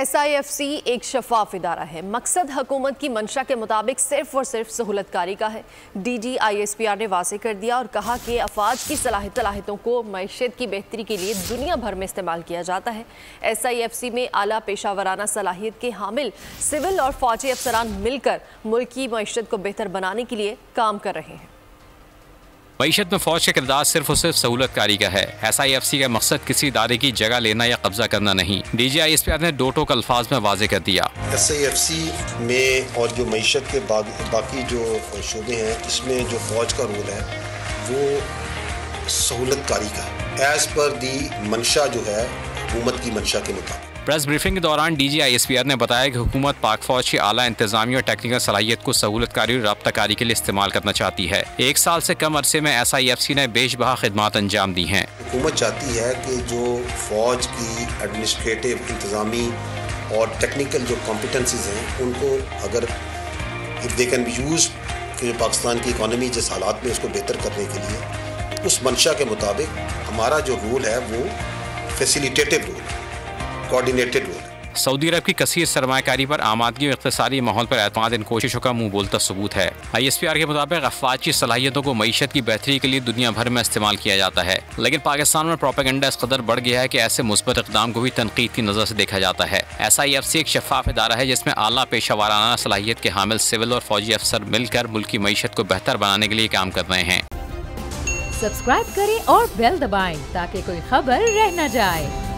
SIFC एक शफाफ इदारा है। मकसद हुकूमत की मंशा के मुताबिक सिर्फ और सिर्फ सहूलतकारी का है। DG ISPR ने वाज़ेह कर दिया और कहा कि अफवाज की सलाहियतों को मईशत की बेहतरी के लिए दुनिया भर में इस्तेमाल किया जाता है। SIFC में आला पेशावराना सलाहियत के हामिल सिविल और फौजी अफसरान मिलकर मुल्क की मईशत को बेहतर बनाने के लिए काम कर रहे हैं। मईशत में फौज का किरदार सिर्फ और सिर्फ सहूलतकारी का है। SIFC का मकसद किसी इदारे की जगह लेना या कब्जा करना नहीं। DG ISPR ने दो टोक अल्फाज में वाज़ेह कर दिया। SIFC में और जो मईशत के बाकी जो शोबे हैं, इसमें जो फौज का रोल है वो सहूलतकारी का है, एज पर दी मंशा जो है हुकूमत की मंशा के मुताबिक। प्रेस ब्रीफिंग के दौरान DG ISPR ने बताया कि हुकूमत पाक फौज की आला इंतजामी और टेक्निकल सलाहियत को सहूलतकारी और राब्ताकारी के लिए इस्तेमाल करना चाहती है। 1 साल से कम अरसे में SIFC ने बेशबहा खिदमात अंजाम दी हैं। हुकूमत चाहती है कि जो फौज की एडमिनिस्ट्रेटिव इंतजामी और टेक्निकल जो कॉम्पिटेंसीज हैं उनको अगर if they can be use जो पाकिस्तान की इकॉनमी जिस हालात में उसको बेहतर करने के लिए, उस मंशा के मुताबिक हमारा जो रोल है वो फैसिलिटेटिव रोल, कोऑर्डिनेटेड रोल। सऊदी अरब की कसीर सरमायाकारी पर आमादगी और इक़्तिसादी माहौल पर एतमाद इन कोशिशों का मुंह बोलता सबूत है। ISPR के मुताबिक अफवाज की सलाहियतों को मईशत की बेहतरी के लिए दुनिया भर में इस्तेमाल किया जाता है, लेकिन पाकिस्तान में प्रोपेगेंडा इस कदर बढ़ गया है कि ऐसे मुस्बत इक़दाम को भी तनकीद की नज़र से देखा जाता है। SIFC एक शफाफ इदारा है जिसमें आला पेशावराना सलाहियत के हामिल सिविल और फौजी अफसर मिलकर मुल्क की मईशत को बेहतर बनाने के लिए काम कर रहे हैं। सब्सक्राइब करें और बेल दबाएं ताकि कोई खबर रह न जाए।